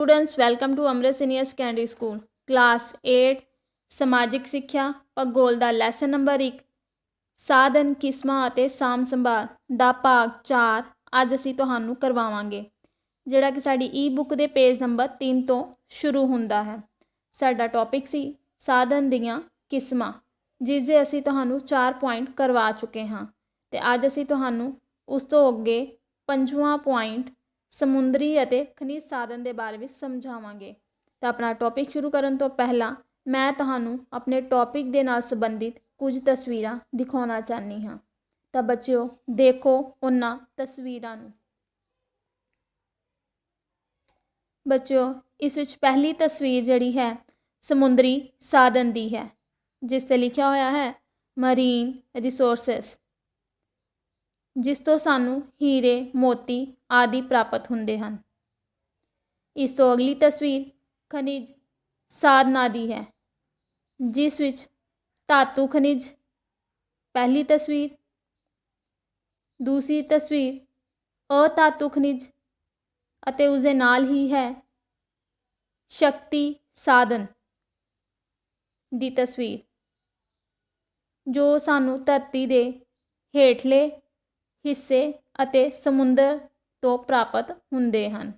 Students welcome to Amrit senior secondary school class 8 समाजिक सिक्ख्या भूगोल का लैसन नंबर 1 साधन किस्मां अते साम संभाल दा भाग 4 अज असीं तुहानूं करवावांगे जिहड़ा कि साडी ई बुक दे पेज नंबर 3 तो शुरू हुंदा है। साडा टॉपिक सी साधन दीआं किस्मां जिस दे असीं तुहानूं 4 पॉइंट करवा चुके हाँ ते अज असीं तुहानूं उस तो अगे 5वां पॉइंट समुद्री अते खनिज साधन के बारे में समझावांगे। तो अपना टॉपिक शुरू करने तो पहला मैं तुहानूं अपने टॉपिक के नाल संबंधित कुछ तस्वीरां दिखाना चाहनी हाँ। तो बच्चों देखो उन्हां तस्वीरां नूं। बच्चों इस विच पहली तस्वीर जिहड़ी है समुद्री साधन दी है जिस ते लिखा होया है मरीन रिसोर्सिस जिस तो सानू हीरे मोती आदि प्राप्त होंदे हन। इस तो अगली तस्वीर खनिज साधना दी है जिस विच धातु खनिज पहली तस्वीर, दूसरी तस्वीर अधातु खनिज अते उसदे नाल ही है शक्ति साधन दी तस्वीर जो सानू धरती दे हेठले हिस्से अते समुंदर तो प्राप्त हुंदे हन।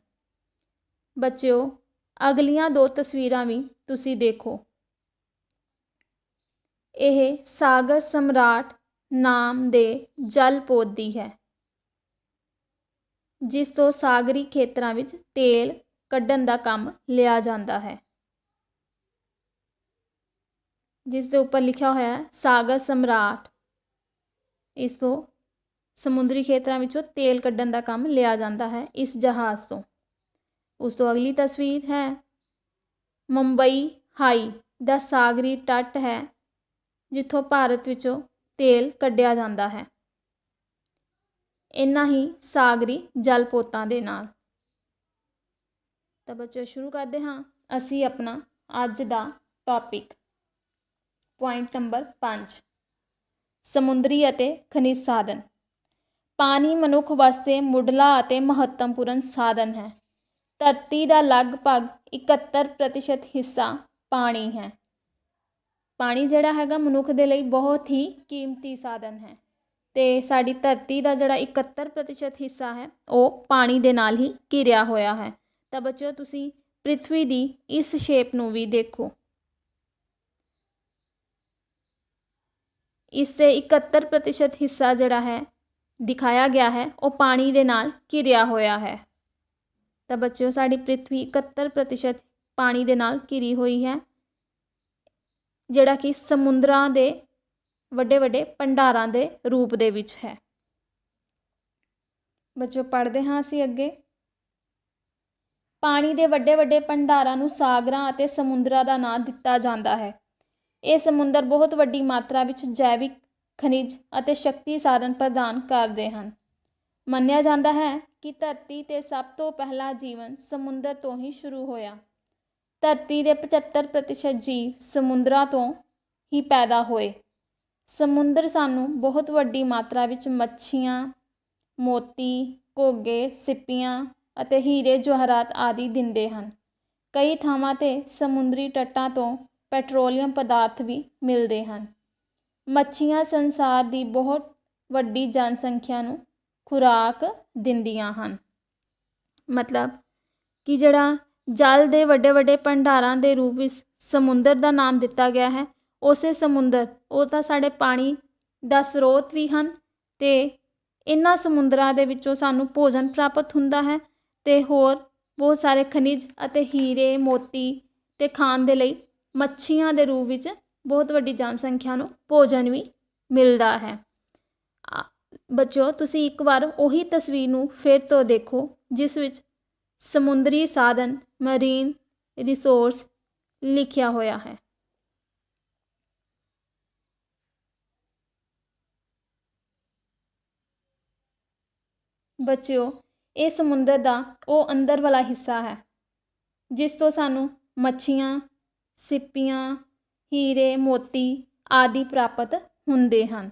बच्चों अगलियां दो तस्वीरां भी तुसी देखो। यह सागर सम्राट नाम दे जल पोत दी है जिस तो सागरी खेतरां विच तेल कड्ढण दा काम लिया जाता है। जिस दे उपर लिखा होया है सागर सम्राट। इस तो समुद्री खेतरां विचों तेल कड्ढण दा काम लिया जाता है इस जहाज़ तो। उस तो अगली तस्वीर है मुंबई हाई दा सागरी तट है जिथों भारत विचों तेल कड्ढिया जाता है इन्हां ही सागरी जल पोतां दे नाल। तो बच्चों शुरू करते हाँ असी अपना अज दा टॉपिक। पॉइंट नंबर 5 समुद्री अते खनिज साधन। पानी मनुख वास्ते मुढ़ला अते महत्वपूर्ण साधन है। धरती का लगभग 71% हिस्सा पानी है। पानी जिहड़ा हैगा मनुख दे लई बहुत ही कीमती साधन है ते साडी धरती का जिहड़ा 71% हिस्सा है वो पानी दे नाल ही घिरिया होया है। तो बच्चों तुसी पृथ्वी की इस शेप नूं भी देखो। इससे 71% हिस्सा जिहड़ा है दिखाया गया है वो पानी दे नाल घिरिया होया है। तो बच्चों साडी पृथ्वी 71% पानी दे नाल घिरी हुई है जिहड़ा कि समुद्रां दे वड्डे वड्डे भंडारां दे रूप दे विच है। बच्चों पढ़ते हाँ असी अगे। पानी दे वड्डे वड्डे भंडारां नूं सागरां अते समुद्रां दा नाम दिता जाता है। ये समुंदर बहुत वड्डी मात्रा विच जैविक खनिज अते शक्ति साधन प्रदान करते हैं। मन्निया जाता है कि धरती ते सब तो पहला जीवन समुंदर तो ही शुरू होया। धरती के 75% जीव समुद्रां तो ही पैदा होए। समुंदर सानू बहुत वड्डी मात्रा विच मच्छियां मोती घोगे सिप्पियां अते हीरे जवाहरात आदि दिंदे हन। कई थावां ते समुद्री तटां तो पैट्रोलीयम पदार्थ भी मिलते हैं। मच्छियां संसार की बहुत वड्डी जनसंख्या नूं खुराक दिंदियां हन। मतलब कि जिहड़ा जल के वड्डे वड्डे भंडारां के रूप में समुंदर का नाम दिता गया है उस समुंदर वो तो साढ़े पानी का स्रोत भी हैं ते इन्हां समुंदरां दे विचों सानू भोजन प्राप्त हुंदा है ते होर बहुत सारे खनिज अते हीरे मोती ते खाण दे लई मच्छियां दे रूप विच बहुत वड्डी जनसंख्या नूं भोजन भी मिलता है। बच्चों तुसी एक बार उही तस्वीर नूं फिर तो देखो जिस विच समुद्री साधन मरीन रिसोर्स लिखिया होया है। बच्चों ये समुंदर का वो अंदर वाला हिस्सा है जिस तो सानू मच्छियां सिप्पियां हीरे मोती आदि प्राप्त हुंदे हैं।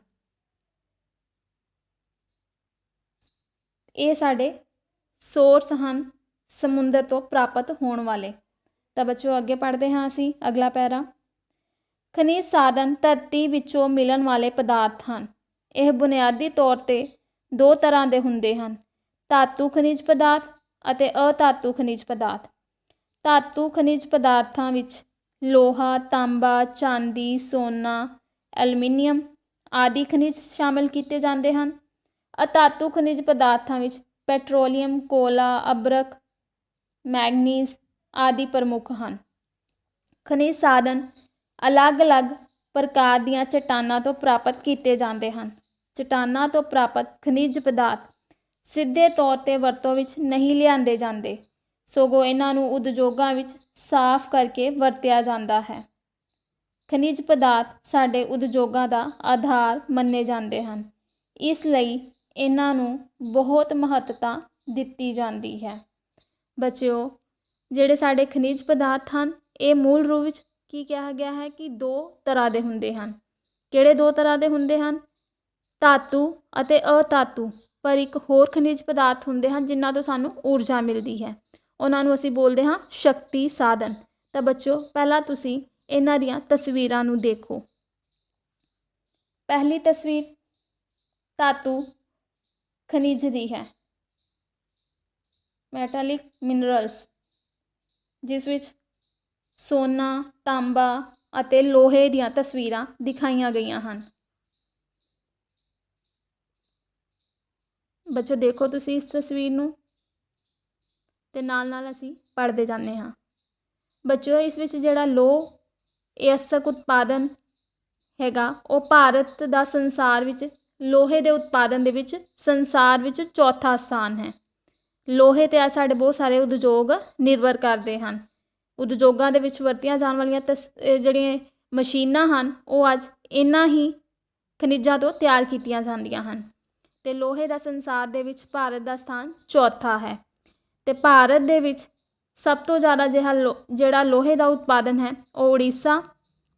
ये साडे सोर्स हैं ਸਮੁੰਦਰ ਤੋਂ ਪ੍ਰਾਪਤ ਹੋਣ ਵਾਲੇ। ਤਾਂ ਬੱਚਿਓ ਅੱਗੇ ਪੜ੍ਹਦੇ ਹਾਂ ਅਸੀਂ ਅਗਲਾ ਪੈਰਾ। ਖਣਿਜ ਸਾਧਨ ਧਰਤੀ ਵਿੱਚੋਂ ਮਿਲਣ ਵਾਲੇ ਪਦਾਰਥ ਹਨ। ਇਹ ਬੁਨਿਆਦੀ ਤੌਰ 'ਤੇ ਦੋ ਤਰ੍ਹਾਂ ਦੇ ਹੁੰਦੇ ਹਨ, ਧਾਤੂ ਖਣਿਜ ਪਦਾਰਥ ਅਤੇ ਅਧਾਤੂ ਖਣਿਜ ਪਦਾਰਥ। ਧਾਤੂ ਖਣਿਜ ਪਦਾਰਥਾਂ ਵਿੱਚ ਲੋਹਾ, ਤਾਂਬਾ, ਚਾਂਦੀ, ਸੋਨਾ, ਐਲੂਮੀਨੀਅਮ ਆਦਿ ਖਣਿਜ ਸ਼ਾਮਿਲ ਕੀਤੇ ਜਾਂਦੇ ਹਨ। ਅਧਾਤੂ ਖਣਿਜ ਪਦਾਰਥਾਂ ਵਿੱਚ ਪੈਟਰੋਲੀਅਮ, ਕੋਲਾ, ਅਬਰਕ, ਮੈਗਨੀਜ਼ ਆਦਿ ਪ੍ਰਮੁੱਖ ਹਨ। ਖਣਿਜ ਸਾਧਨ ਅਲੱਗ-ਅਲੱਗ ਪ੍ਰਕਾਰ ਦੀਆਂ ਚਟਾਨਾਂ ਤੋਂ ਪ੍ਰਾਪਤ ਕੀਤੇ ਜਾਂਦੇ ਹਨ। ਚਟਾਨਾਂ ਤੋਂ ਪ੍ਰਾਪਤ ਖਣਿਜ ਪਦਾਰਥ ਸਿੱਧੇ ਤੌਰ 'ਤੇ ਵਰਤੋਂ ਵਿੱਚ ਨਹੀਂ ਲਿਆਂਦੇ ਜਾਂਦੇ, ਸਗੋਂ ਇਹਨਾਂ ਨੂੰ ਉਦਯੋਗਾਂ ਵਿੱਚ ਸਾਫ਼ ਕਰਕੇ ਵਰਤਿਆ ਜਾਂਦਾ ਹੈ। ਖਣਿਜ ਪਦਾਰਥ ਸਾਡੇ ਉਦਯੋਗਾਂ ਦਾ ਆਧਾਰ ਮੰਨੇ ਜਾਂਦੇ ਹਨ, ਇਸ ਲਈ ਇਹਨਾਂ ਨੂੰ ਬਹੁਤ ਮਹੱਤਤਾ ਦਿੱਤੀ ਜਾਂਦੀ ਹੈ। ਬੱਚਿਓ, ਜਿਹੜੇ ਸਾਡੇ ਖਣਿਜ ਪਦਾਰਥ ਹਨ ਇਹ ਮੂਲ ਰੂਪ ਵਿੱਚ ਕੀ ਕਿਹਾ ਗਿਆ ਹੈ ਕਿ ਦੋ ਤਰ੍ਹਾਂ ਦੇ ਹੁੰਦੇ ਹਨ। ਕਿਹੜੇ ਦੋ ਤਰ੍ਹਾਂ ਦੇ ਹੁੰਦੇ ਹਨ? ਧਾਤੂ ਅਤੇ ਅਧਾਤੂ। ਪਰ ਇੱਕ ਹੋਰ ਖਣਿਜ ਪਦਾਰਥ ਹੁੰਦੇ ਹਨ ਜਿਨ੍ਹਾਂ ਤੋਂ ਸਾਨੂੰ ਊਰਜਾ ਮਿਲਦੀ ਹੈ, ਉਹਨਾਂ ਨੂੰ ਅਸੀਂ ਬੋਲਦੇ ਹਾਂ ਸ਼ਕਤੀ ਸਾਧਨ। ਤਾਂ ਬੱਚਿਓ ਪਹਿਲਾਂ ਤੁਸੀਂ ਇਹਨਾਂ ਦੀਆਂ ਤਸਵੀਰਾਂ ਨੂੰ ਦੇਖੋ। ਪਹਿਲੀ ਤਸਵੀਰ ਧਾਤੂ ਖਣਿਜ ਦੀ ਹੈ, ਮੈਟਾਲਿਕ ਮਿਨਰਲਸ, ਜਿਸ ਵਿੱਚ ਸੋਨਾ, ਤਾਂਬਾ ਅਤੇ ਲੋਹੇ ਦੀਆਂ ਤਸਵੀਰਾਂ ਦਿਖਾਈਆਂ ਗਈਆਂ ਹਨ। ਬੱਚੋ ਦੇਖੋ ਤੁਸੀਂ ਇਸ ਤਸਵੀਰ ਨੂੰ ਤੇ ਨਾਲ ਨਾਲ ਅਸੀਂ ਪੜ੍ਹਦੇ ਜਾਂਦੇ ਹਾਂ। ਬੱਚੋ ਇਸ ਵਿੱਚ ਜਿਹੜਾ ਲੋਹ ਅਯਸਕ ਉਤਪਾਦਨ ਹੈਗਾ ਉਹ ਭਾਰਤ ਦਾ ਸੰਸਾਰ ਵਿੱਚ ਲੋਹੇ ਦੇ ਉਤਪਾਦਨ ਦੇ ਵਿੱਚ ਸੰਸਾਰ ਵਿੱਚ ਚੌਥਾ ਸਥਾਨ ਹੈ। ਲੋਹੇ 'ਤੇ ਸਾਡੇ ਬਹੁਤ ਸਾਰੇ ਉਦਯੋਗ ਨਿਰਭਰ ਕਰਦੇ ਹਨ। ਉਦਯੋਗਾਂ ਦੇ ਵਿੱਚ ਵਰਤੀਆਂ ਜਾਣ ਵਾਲੀਆਂ ਜਿਹੜੀਆਂ ਮਸ਼ੀਨਾਂ ਹਨ ਉਹ ਅੱਜ ਇਹਨਾਂ ਹੀ ਖਣਿਜਾਂ ਤੋਂ ਤਿਆਰ ਕੀਤੀਆਂ ਜਾਂਦੀਆਂ ਹਨ। ਅਤੇ ਲੋਹੇ ਦਾ ਸੰਸਾਰ ਦੇ ਵਿੱਚ ਭਾਰਤ ਦਾ ਸਥਾਨ ਚੌਥਾ ਹੈ। ਅਤੇ ਭਾਰਤ ਦੇ ਵਿੱਚ ਸਭ ਤੋਂ ਜ਼ਿਆਦਾ ਜਿਹੜਾ ਲੋਹੇ ਦਾ ਉਤਪਾਦਨ ਹੈ ਉਹ ਉੜੀਸਾ,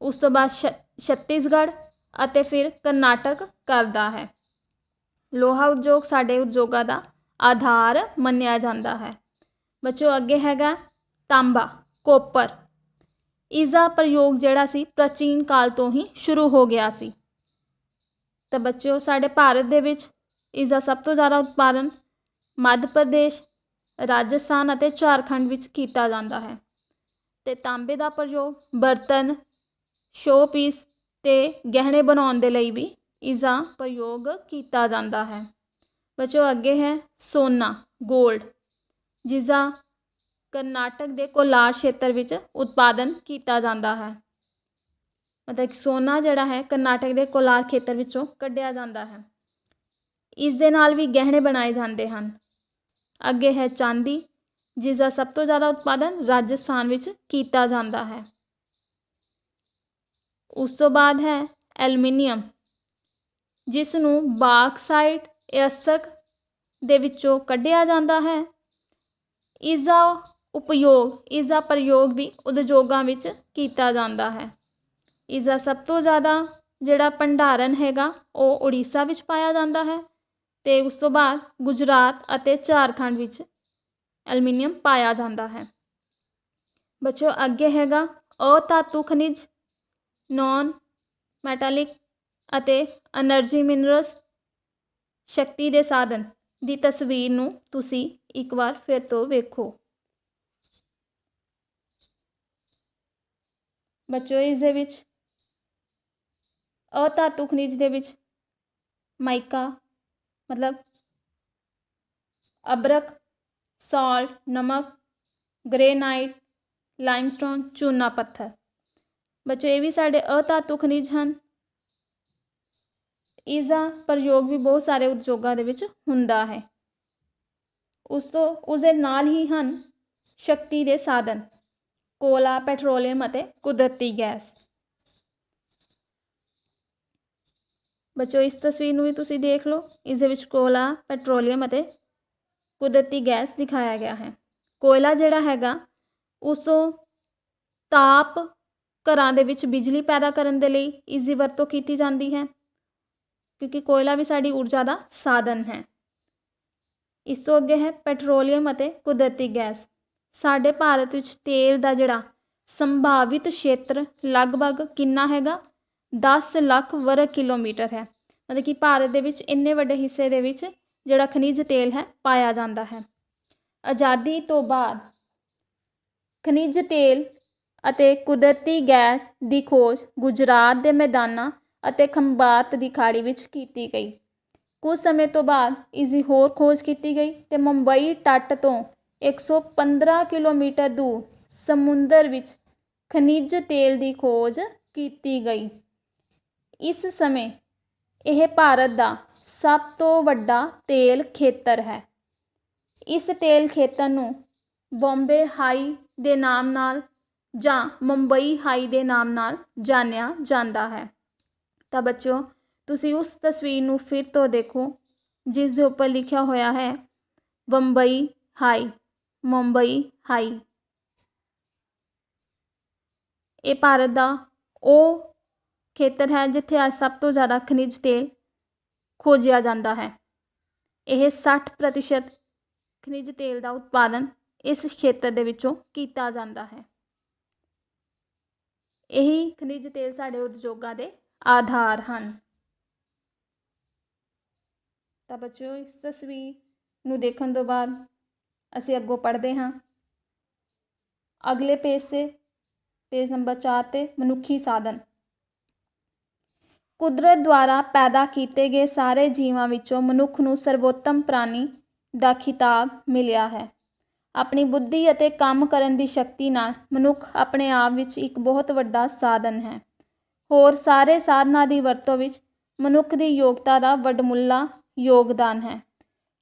ਉਸ ਤੋਂ ਬਾਅਦ ਛੱਤੀਸਗੜ੍ਹ ਅਤੇ ਫਿਰ ਕਰਨਾਟਕ ਕਰਦਾ ਹੈ। ਲੋਹਾ ਉਦਯੋਗ ਸਾਡੇ ਉਦਯੋਗਾਂ ਦਾ ਆਧਾਰ ਮੰਨਿਆ ਜਾਂਦਾ ਹੈ। ਬੱਚੋ ਅੱਗੇ ਹੈਗਾ ਤਾਂਬਾ, ਕੋਪਰ। ਇਸਦਾ ਪ੍ਰਯੋਗ ਜਿਹੜਾ ਸੀ ਪ੍ਰਾਚੀਨ ਕਾਲ ਤੋਂ ਹੀ ਸ਼ੁਰੂ ਹੋ ਗਿਆ ਸੀ। ਤਾਂ ਬੱਚਿਓ ਸਾਡੇ ਭਾਰਤ ਦੇ ਵਿੱਚ ਇਸਦਾ ਸਭ ਤੋਂ ਜ਼ਿਆਦਾ ਉਤਪਾਦਨ ਮੱਧ ਪ੍ਰਦੇਸ਼, ਰਾਜਸਥਾਨ ਅਤੇ ਝਾਰਖੰਡ ਵਿੱਚ ਕੀਤਾ ਜਾਂਦਾ ਹੈ। ਅਤੇ ਤਾਂਬੇ ਦਾ ਪ੍ਰਯੋਗ ਬਰਤਨ, ਸ਼ੋਅ ਪੀਸ ਅਤੇ ਗਹਿਣੇ ਬਣਾਉਣ ਦੇ ਲਈ ਵੀ ਇਸਦਾ ਪ੍ਰਯੋਗ ਕੀਤਾ ਜਾਂਦਾ ਹੈ। ਬੱਚੋ ਅੱਗੇ ਹੈ ਸੋਨਾ, ਗੋਲਡ, ਜਿਸਦਾ ਕਰਨਾਟਕ ਦੇ ਕੋਲਾਰ ਖੇਤਰ ਵਿੱਚ ਉਤਪਾਦਨ ਕੀਤਾ ਜਾਂਦਾ ਹੈ। ਮਤਲਬ ਕਿ ਸੋਨਾ ਜਿਹੜਾ ਹੈ ਕਰਨਾਟਕ ਦੇ ਕੋਲਾਰ ਖੇਤਰ ਵਿੱਚੋਂ ਕੱਢਿਆ ਜਾਂਦਾ ਹੈ। ਇਸ ਦੇ ਨਾਲ ਵੀ ਗਹਿਣੇ ਬਣਾਏ ਜਾਂਦੇ ਹਨ। ਅੱਗੇ ਹੈ ਚਾਂਦੀ, ਜਿਸ ਦਾ ਸਭ ਤੋਂ ਜ਼ਿਆਦਾ ਉਤਪਾਦਨ ਰਾਜਸਥਾਨ ਵਿੱਚ ਕੀਤਾ ਜਾਂਦਾ ਹੈ। ਉਸ ਤੋਂ ਬਾਅਦ ਹੈ ਐਲੂਮੀਨੀਅਮ, ਜਿਸ ਨੂੰ ਬਾਕਸਾਈਟ ਅਯਸਕ ਦੇ ਵਿੱਚੋਂ ਕੱਢਿਆ ਜਾਂਦਾ ਹੈ। ਇਸਦਾ ਪ੍ਰਯੋਗ ਵੀ ਉਦਯੋਗਾਂ ਵਿੱਚ ਕੀਤਾ ਜਾਂਦਾ ਹੈ। ਇਸਦਾ ਸਭ ਤੋਂ ਜ਼ਿਆਦਾ ਜਿਹੜਾ ਭੰਡਾਰਨ ਹੈਗਾ ਉਹ ਉੜੀਸਾ ਵਿੱਚ ਪਾਇਆ ਜਾਂਦਾ ਹੈ ਅਤੇ ਉਸ ਤੋਂ ਬਾਅਦ ਗੁਜਰਾਤ ਅਤੇ ਝਾਰਖੰਡ ਵਿੱਚ ਐਲੂਮੀਨੀਅਮ ਪਾਇਆ ਜਾਂਦਾ ਹੈ। ਬੱਚੋ ਅੱਗੇ ਹੈਗਾ ਅਧਾਤੂ ਖਣਿਜ, ਨੌਨ ਮੈਟਾਲਿਕ ਅਤੇ ਐਨਰਜੀ ਮਿਨਰਲਸ, ਸ਼ਕਤੀ ਦੇ ਸਾਧਨ ਦੀ ਤਸਵੀਰ ਨੂੰ ਤੁਸੀਂ ਇੱਕ ਵਾਰ ਫਿਰ ਤੋਂ ਵੇਖੋ। ਬੱਚੋ ਇਸ ਦੇ ਵਿੱਚ ਅਧਾਤੂ ਖਣਿਜ ਦੇ ਵਿੱਚ ਮਾਈਕਾ ਮਤਲਬ ਅਬਰਕ, ਸਾਲਟ ਨਮਕ, ਗ੍ਰੇਨਾਈਟ, ਲਾਈਮਸਟੋਨ ਚੂਨਾ ਪੱਥਰ। ਬੱਚੋ ਇਹ ਵੀ ਸਾਡੇ ਅਧਾਤੂ ਖਣਿਜ ਹਨ। ਇਸਦਾ ਪ੍ਰਯੋਗ ਵੀ ਬਹੁਤ ਸਾਰੇ ਉਦਯੋਗਾਂ ਦੇ ਵਿੱਚ ਹੁੰਦਾ ਹੈ। ਉਸਦੇ ਨਾਲ ਹੀ ਹਨ ਸ਼ਕਤੀ ਦੇ ਸਾਧਨ, ਕੋਲਾ, ਪੈਟਰੋਲੀਅਮ ਅਤੇ ਕੁਦਰਤੀ ਗੈਸ। ਬੱਚੋ ਇਸ ਤਸਵੀਰ ਨੂੰ ਵੀ ਤੁਸੀਂ ਦੇਖ ਲਓ। ਇਸ ਦੇ ਵਿੱਚ ਕੋਲਾ, ਪੈਟਰੋਲੀਅਮ ਅਤੇ ਕੁਦਰਤੀ ਗੈਸ ਦਿਖਾਇਆ ਗਿਆ ਹੈ। ਕੋਇਲਾ ਜਿਹੜਾ ਹੈਗਾ ਉਸ ਤੋਂ ਤਾਪ ਘਰਾਂ ਦੇ ਵਿੱਚ ਬਿਜਲੀ ਪੈਦਾ ਕਰਨ ਦੇ ਲਈ ਇਸ ਦੀ ਵਰਤੋਂ ਕੀਤੀ ਜਾਂਦੀ ਹੈ, ਕਿਉਂਕਿ ਕੋਇਲਾ ਵੀ ਸਾਡੀ ਊਰਜਾ ਦਾ ਸਾਧਨ ਹੈ। ਇਸ ਤੋਂ ਅੱਗੇ ਹੈ ਪੈਟਰੋਲੀਅਮ ਅਤੇ ਕੁਦਰਤੀ ਗੈਸ। ਸਾਡੇ ਭਾਰਤ ਵਿੱਚ ਤੇਲ ਦਾ ਜਿਹੜਾ ਸੰਭਾਵਿਤ ਖੇਤਰ ਲਗਭਗ ਕਿੰਨਾ ਹੈਗਾ? 10 ਲੱਖ ਵਰਗ ਕਿਲੋਮੀਟਰ ਹੈ। ਮਤਲਬ ਕਿ ਭਾਰਤ ਦੇ ਵਿੱਚ ਇੰਨੇ ਵੱਡੇ ਹਿੱਸੇ ਦੇ ਵਿੱਚ ਜਿਹੜਾ ਖਣਿਜ ਤੇਲ ਹੈ ਪਾਇਆ ਜਾਂਦਾ ਹੈ। ਆਜ਼ਾਦੀ ਤੋਂ ਬਾਅਦ ਖਣਿਜ ਤੇਲ ਅਤੇ ਕੁਦਰਤੀ ਗੈਸ ਦੀ ਖੋਜ ਗੁਜਰਾਤ ਦੇ ਮੈਦਾਨਾਂ ਅਤੇ ਖੰਬਾਤ ਦੀ ਖਾੜੀ ਵਿੱਚ ਕੀਤੀ ਗਈ। ਕੁਝ ਸਮੇਂ ਤੋਂ ਬਾਅਦ ਇਸ ਦੀ ਹੋਰ ਖੋਜ ਕੀਤੀ ਗਈ ਅਤੇ ਮੁੰਬਈ ਤੱਟ ਤੋਂ 115 ਕਿਲੋਮੀਟਰ ਦੂਰ ਸਮੁੰਦਰ ਵਿੱਚ ਖਣਿਜ ਤੇਲ ਦੀ ਖੋਜ ਕੀਤੀ ਗਈ। ਇਸ ਸਮੇਂ ਇਹ ਭਾਰਤ ਦਾ ਸਭ ਤੋਂ ਵੱਡਾ ਤੇਲ ਖੇਤਰ ਹੈ। ਇਸ ਤੇਲ ਖੇਤਰ ਨੂੰ ਬੰਬੇ ਹਾਈ ਦੇ ਨਾਮ ਨਾਲ ਜਾਂ ਮੁੰਬਈ ਹਾਈ ਦੇ ਨਾਮ ਨਾਲ ਜਾਣਿਆ ਜਾਂਦਾ ਹੈ। ਤਾਂ ਬੱਚਿਓ, ਤੁਸੀਂ ਉਸ ਤਸਵੀਰ ਨੂੰ ਫਿਰ ਤੋਂ ਦੇਖੋ ਜਿਸ ਦੇ ਉੱਪਰ ਲਿਖਿਆ ਹੋਇਆ ਹੈ ਬੰਬਈ ਹਾਈ, ਮੁੰਬਈ ਹਾਈ। ਇਹ ਭਾਰਤ ਦਾ ਉਹ ਖੇਤਰ ਹੈ ਜਿੱਥੇ ਅੱਜ ਸਭ ਤੋਂ ਜ਼ਿਆਦਾ ਖਣਿਜ ਤੇਲ ਖੋਜਿਆ ਜਾਂਦਾ ਹੈ। ਇਹ 60% ਖਣਿਜ ਤੇਲ ਦਾ ਉਤਪਾਦਨ ਇਸ ਖੇਤਰ ਦੇ ਵਿੱਚੋਂ ਕੀਤਾ ਜਾਂਦਾ ਹੈ। ਇਹੀ ਖਣਿਜ ਤੇਲ ਸਾਡੇ ਉਦਯੋਗਾਂ ਦੇ ਆਧਾਰ ਹਨ। ਤਾਂ ਬੱਚਿਓ, ਇਸ ਤਸਵੀਰ ਨੂੰ ਦੇਖਣ ਤੋਂ ਬਾਅਦ ਅਸੀਂ ਅੱਗੋਂ ਪੜ੍ਹਦੇ ਹਾਂ ਅਗਲੇ ਪੇਜ 'ਤੇ, ਪੇਜ ਨੰਬਰ 4 'ਤੇ ਮਨੁੱਖੀ ਸਾਧਨ। ਕੁਦਰਤ ਦੁਆਰਾ ਪੈਦਾ ਕੀਤੇ ਗਏ ਸਾਰੇ ਜੀਵਾਂ ਵਿੱਚੋਂ ਮਨੁੱਖ ਨੂੰ ਸਰਵੋਤਮ ਪ੍ਰਾਣੀ ਦਾ ਖਿਤਾਬ ਮਿਲਿਆ ਹੈ। ਆਪਣੀ ਬੁੱਧੀ ਅਤੇ ਕੰਮ ਕਰਨ ਦੀ ਸ਼ਕਤੀ ਨਾਲ ਮਨੁੱਖ ਆਪਣੇ ਆਪ ਵਿੱਚ ਇੱਕ ਬਹੁਤ ਵੱਡਾ ਸਾਧਨ ਹੈ। ਹੋਰ ਸਾਰੇ ਸਾਧਨਾਂ ਦੀ ਵਰਤੋਂ ਵਿੱਚ ਮਨੁੱਖ ਦੀ ਯੋਗਤਾ ਦਾ ਵੱਡਮੁੱਲਾ ਯੋਗਦਾਨ ਹੈ।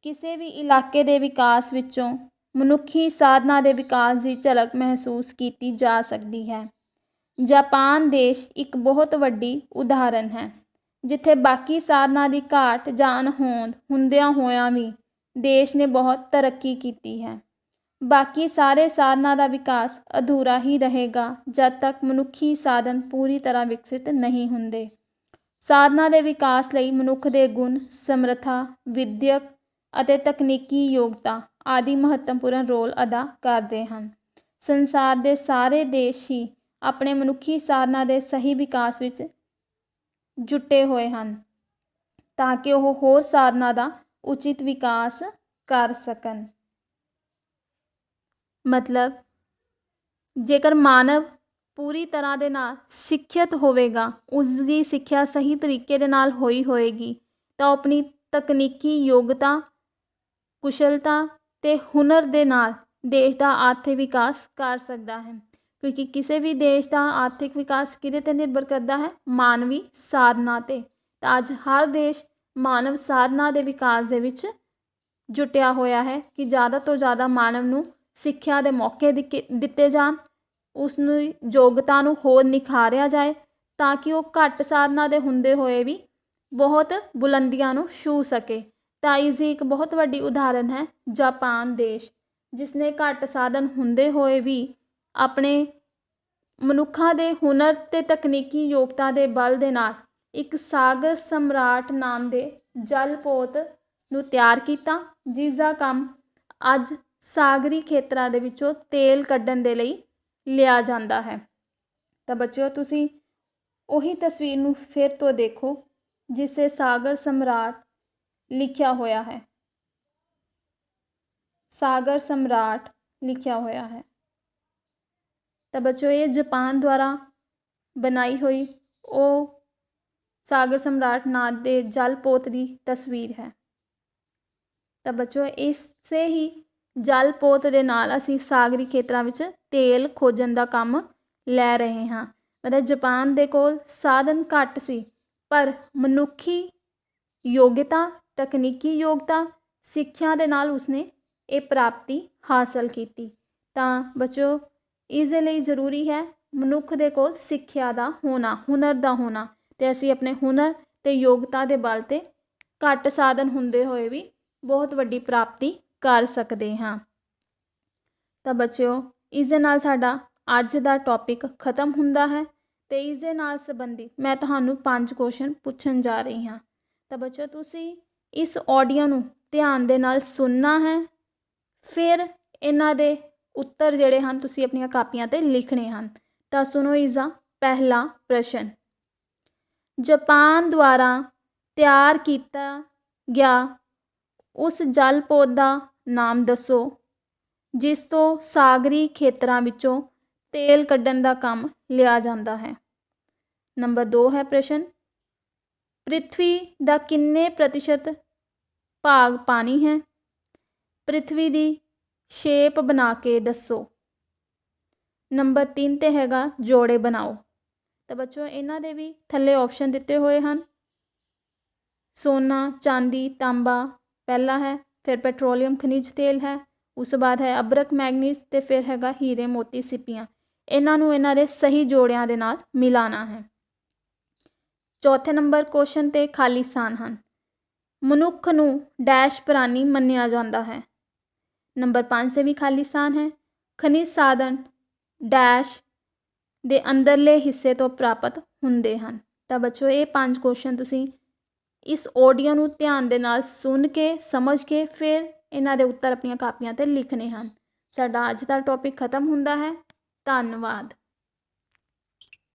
ਕਿਸੇ ਵੀ ਇਲਾਕੇ ਦੇ ਵਿਕਾਸ ਵਿੱਚੋਂ ਮਨੁੱਖੀ ਸਾਧਨਾਂ ਦੇ ਵਿਕਾਸ ਦੀ ਝਲਕ ਮਹਿਸੂਸ ਕੀਤੀ ਜਾ ਸਕਦੀ ਹੈ। ਜਾਪਾਨ ਦੇਸ਼ ਇੱਕ ਬਹੁਤ ਵੱਡੀ ਉਦਾਹਰਨ ਹੈ, ਜਿੱਥੇ ਬਾਕੀ ਸਾਧਨਾਂ ਦੀ ਘਾਟ ਜਾਂ ਅਣਹੋਂਦ ਹੁੰਦਿਆਂ ਹੋਇਆਂ ਵੀ ਦੇਸ਼ ਨੇ ਬਹੁਤ ਤਰੱਕੀ ਕੀਤੀ ਹੈ। ਬਾਕੀ ਸਾਰੇ ਸਾਧਨਾਂ ਦਾ ਵਿਕਾਸ ਅਧੂਰਾ ਹੀ ਰਹੇਗਾ ਜਦ ਤੱਕ ਮਨੁੱਖੀ ਸਾਧਨ ਪੂਰੀ ਤਰ੍ਹਾਂ ਵਿਕਸਿਤ ਨਹੀਂ ਹੁੰਦੇ। ਸਾਧਨਾਂ ਦੇ ਵਿਕਾਸ ਲਈ ਮਨੁੱਖ ਦੇ ਗੁਣ, ਸਮਰੱਥਾ, ਵਿਦਿਅਕ ਅਤੇ ਤਕਨੀਕੀ ਯੋਗਤਾ ਆਦਿ ਮਹੱਤਵਪੂਰਨ ਰੋਲ ਅਦਾ ਕਰਦੇ ਹਨ। ਸੰਸਾਰ ਦੇ ਸਾਰੇ ਦੇਸ਼ ਹੀ ਆਪਣੇ ਮਨੁੱਖੀ ਸਾਧਨਾਂ ਦੇ ਸਹੀ ਵਿਕਾਸ ਵਿੱਚ ਜੁਟੇ ਹੋਏ ਹਨ ਤਾਂ ਕਿ ਉਹ ਹੋਰ ਸਾਧਨਾਂ ਦਾ ਉਚਿਤ ਵਿਕਾਸ ਕਰ ਸਕਣ। ਮਤਲਬ ਜੇਕਰ ਮਾਨਵ ਪੂਰੀ ਤਰ੍ਹਾਂ ਦੇ ਨਾਲ ਸਿੱਖਿਅਤ ਹੋਵੇਗਾ, ਉਸ ਦੀ ਸਿੱਖਿਆ ਸਹੀ ਤਰੀਕੇ ਦੇ ਨਾਲ ਹੋਏਗੀ ਤਾਂ ਉਹ ਆਪਣੀ ਤਕਨੀਕੀ ਯੋਗਤਾ, ਕੁਸ਼ਲਤਾ ਅਤੇ ਹੁਨਰ ਦੇ ਨਾਲ ਦੇਸ਼ ਦਾ ਆਰਥਿਕ ਵਿਕਾਸ ਕਰ ਸਕਦਾ ਹੈ। ਕਿਉਂਕਿ ਕਿਸੇ ਵੀ ਦੇਸ਼ ਦਾ ਆਰਥਿਕ ਵਿਕਾਸ ਕਿਹਦੇ 'ਤੇ ਨਿਰਭਰ ਕਰਦਾ ਹੈ? ਮਾਨਵੀ ਸਾਧਨਾ 'ਤੇ। ਤਾਂ ਅੱਜ ਹਰ ਦੇਸ਼ ਮਾਨਵ ਸਾਧਨਾ ਦੇ ਵਿਕਾਸ ਦੇ ਵਿੱਚ ਜੁਟਿਆ ਹੋਇਆ ਹੈ ਕਿ ਜ਼ਿਆਦਾ ਤੋਂ ਜ਼ਿਆਦਾ ਮਾਨਵ ਨੂੰ ਸਿੱਖਿਆ ਦੇ ਮੌਕੇ ਦਿੱਤੇ ਜਾਣ, ਉਸ ਨੂੰ ਯੋਗਤਾ ਨੂੰ ਹੋਰ ਨਿਖਾਰਿਆ ਜਾਏ ਤਾਂ ਕਿ ਉਹ ਘੱਟ ਸਾਧਨਾ ਦੇ ਹੁੰਦੇ ਹੋਏ ਵੀ ਬਹੁਤ ਬੁਲੰਦੀਆਂ ਨੂੰ ਛੂਹ ਸਕੇ। ਤਾਂ ਇਸ ਦੀ ਇੱਕ ਬਹੁਤ ਵੱਡੀ ਉਦਾਹਰਨ ਹੈ ਜਾਪਾਨ ਦੇਸ਼, ਜਿਸ ਨੇ ਘੱਟ ਸਾਧਨ ਹੁੰਦੇ ਹੋਏ ਵੀ ਆਪਣੇ ਮਨੁੱਖਾਂ ਦੇ ਹੁਨਰ ਅਤੇ ਤਕਨੀਕੀ ਯੋਗਤਾ ਦੇ ਬਲ ਦੇ ਨਾਲ ਇੱਕ ਸਾਗਰ ਸਮਰਾਟ ਨਾਮ ਦੇ ਜਲ ਪੋਤ ਨੂੰ ਤਿਆਰ ਕੀਤਾ, ਜਿਸ ਦਾ ਕੰਮ ਅੱਜ ਸਾਗਰੀ ਖੇਤਰਾਂ ਦੇ ਵਿੱਚੋਂ ਤੇਲ ਕੱਢਣ ਦੇ ਲਈ ਲਿਆ ਜਾਂਦਾ ਹੈ। ਤਾਂ ਬੱਚਿਓ, ਤੁਸੀਂ ਉਹੀ ਤਸਵੀਰ ਨੂੰ ਫਿਰ ਤੋਂ ਦੇਖੋ ਜਿਸ 'ਤੇ ਸਾਗਰ ਸਮਰਾਟ ਲਿਖਿਆ ਹੋਇਆ ਹੈ। ਸਾਗਰ ਸਮਰਾਟ ਲਿਖਿਆ ਹੋਇਆ ਹੈ। ਤਾਂ ਬੱਚਿਓ, ਇਹ ਜਾਪਾਨ ਦੁਆਰਾ ਬਣਾਈ ਹੋਈ ਉਹ ਸਾਗਰ ਸਮਰਾਟ ਨਾਂ ਦੇ ਜਲ ਪੋਤ ਦੀ ਤਸਵੀਰ ਹੈ। ਤਾਂ ਬੱਚਿਓ, ਇਸੇ ਹੀ ਜਲ ਪੋਤ ਦੇ ਨਾਲ ਅਸੀਂ ਸਾਗਰੀ ਖੇਤਰਾਂ ਵਿੱਚ ਤੇਲ ਖੋਜਣ ਦਾ ਕੰਮ ਲੈ ਰਹੇ ਹਾਂ। ਮਤਲਬ ਜਾਪਾਨ ਦੇ ਕੋਲ ਸਾਧਨ ਘੱਟ ਸੀ, ਪਰ ਮਨੁੱਖੀ ਯੋਗਤਾ, ਤਕਨੀਕੀ ਯੋਗਤਾ, ਸਿੱਖਿਆ ਦੇ ਨਾਲ ਉਸਨੇ ਇਹ ਪ੍ਰਾਪਤੀ ਹਾਸਲ ਕੀਤੀ। ਤਾਂ ਬੱਚਿਓ, ਇਸ ਦੇ ਲਈ ਜ਼ਰੂਰੀ ਹੈ ਮਨੁੱਖ ਦੇ ਕੋਲ ਸਿੱਖਿਆ ਦਾ ਹੋਣਾ, ਹੁਨਰ ਦਾ ਹੋਣਾ, ਅਤੇ ਅਸੀਂ ਆਪਣੇ ਹੁਨਰ ਅਤੇ ਯੋਗਤਾ ਦੇ ਬਲ 'ਤੇ ਘੱਟ ਸਾਧਨ ਹੁੰਦੇ ਹੋਏ ਵੀ ਬਹੁਤ ਵੱਡੀ ਪ੍ਰਾਪਤੀ ਕਰ ਸਕਦੇ ਹਾਂ। ਤਾਂ ਬੱਚਿਓ, ਇਸ ਦੇ ਨਾਲ ਸਾਡਾ ਅੱਜ ਦਾ ਟੌਪਿਕ ਖਤਮ ਹੁੰਦਾ ਹੈ ਅਤੇ ਇਸ ਦੇ ਨਾਲ ਸੰਬੰਧਿਤ ਮੈਂ ਤੁਹਾਨੂੰ 5 ਕੁਐਸਚਨ ਪੁੱਛਣ ਜਾ ਰਹੀ ਹਾਂ। ਤਾਂ ਬੱਚਿਓ, ਤੁਸੀਂ ਇਸ ਆਡੀਓ ਨੂੰ ਧਿਆਨ ਦੇ ਨਾਲ ਸੁਣਨਾ ਹੈ। ਫਿਰ ਇਹਨਾਂ ਦੇ ਉੱਤਰ ਜਿਹੜੇ ਹਨ ਤੁਸੀਂ ਆਪਣੀਆਂ ਕਾਪੀਆਂ 'ਤੇ ਲਿਖਣੇ ਹਨ। ਤਾਂ ਸੁਣੋ ਇਸਦਾ ਪਹਿਲਾ ਪ੍ਰਸ਼ਨ। ਜਾਪਾਨ ਦੁਆਰਾ ਤਿਆਰ ਕੀਤਾ ਗਿਆ ਉਸ ਜਲ ਪੋਧ ਦਾ ਨਾਮ ਦੱਸੋ ਜਿਸ ਤੋਂ ਸਾਗਰੀ ਖੇਤਰਾਂ ਵਿੱਚੋਂ ਤੇਲ ਕੱਢਣ ਦਾ ਕੰਮ ਲਿਆ ਜਾਂਦਾ ਹੈ। ਨੰਬਰ 2 ਹੈ ਪ੍ਰਸ਼ਨ। ਪ੍ਰਿਥਵੀ ਦਾ ਕਿੰਨੇ ਪ੍ਰਤੀਸ਼ਤ ਭਾਗ ਪਾਣੀ ਹੈ? ਪ੍ਰਿਥਵੀ ਦੀ ਸ਼ੇਪ ਬਣਾ ਕੇ ਦੱਸੋ। ਨੰਬਰ 3 ਤੇ ਹੈਗਾ ਜੋੜੇ ਬਣਾਓ। ਤਾਂ ਬੱਚੋ ਇਹਨਾਂ ਦੇ ਵੀ ਥੱਲੇ ਆਪਸ਼ਨ ਦਿੱਤੇ ਹੋਏ ਹਨ। ਸੋਨਾ, ਚਾਂਦੀ, ਤਾਂਬਾ ਪਹਿਲਾ ਹੈ, ਫਿਰ ਪੈਟਰੋਲੀਅਮ ਖਣਿਜ ਤੇਲ ਹੈ, ਉਸ ਤੋਂ ਬਾਅਦ ਹੈ ਅਬਰਕ ਮੈਗਨੀਜ਼ ਅਤੇ ਫਿਰ ਹੈਗਾ ਹੀਰੇ ਮੋਤੀ ਸਿੱਪੀਆਂ। ਇਹਨਾਂ ਨੂੰ ਇਹਨਾਂ ਦੇ ਸਹੀ ਜੋੜਿਆਂ ਦੇ ਨਾਲ ਮਿਲਾਉਣਾ ਹੈ। ਚੌਥੇ ਨੰਬਰ ਕੁਐਸਚਨ 'ਤੇ ਖਾਲੀ ਸਥਾਨ ਹਨ। ਮਨੁੱਖ ਨੂੰ ਡੈਸ਼ ਪ੍ਰਾਣੀ ਮੰਨਿਆ ਜਾਂਦਾ ਹੈ। ਨੰਬਰ 5 'ਤੇ ਵੀ ਖਾਲੀ ਸਥਾਨ ਹੈ। ਖਣਿਜ ਸਾਧਨ ਡੈਸ਼ ਦੇ ਅੰਦਰਲੇ ਹਿੱਸੇ ਤੋਂ ਪ੍ਰਾਪਤ ਹੁੰਦੇ ਹਨ। ਤਾਂ ਬੱਚੋ ਇਹ 5 ਕੁਐਸਚਨ ਤੁਸੀਂ ਇਸ ਆਡੀਓ ਨੂੰ ਧਿਆਨ ਦੇ ਨਾਲ ਸੁਣ ਕੇ ਸਮਝ ਕੇ ਫਿਰ ਇਹਨਾਂ ਦੇ ਉੱਤਰ ਆਪਣੀਆਂ ਕਾਪੀਆਂ 'ਤੇ ਲਿਖਣੇ ਹਨ। ਸਾਡਾ ਅੱਜ ਦਾ ਟੌਪਿਕ ਖਤਮ ਹੁੰਦਾ ਹੈ। ਧੰਨਵਾਦ।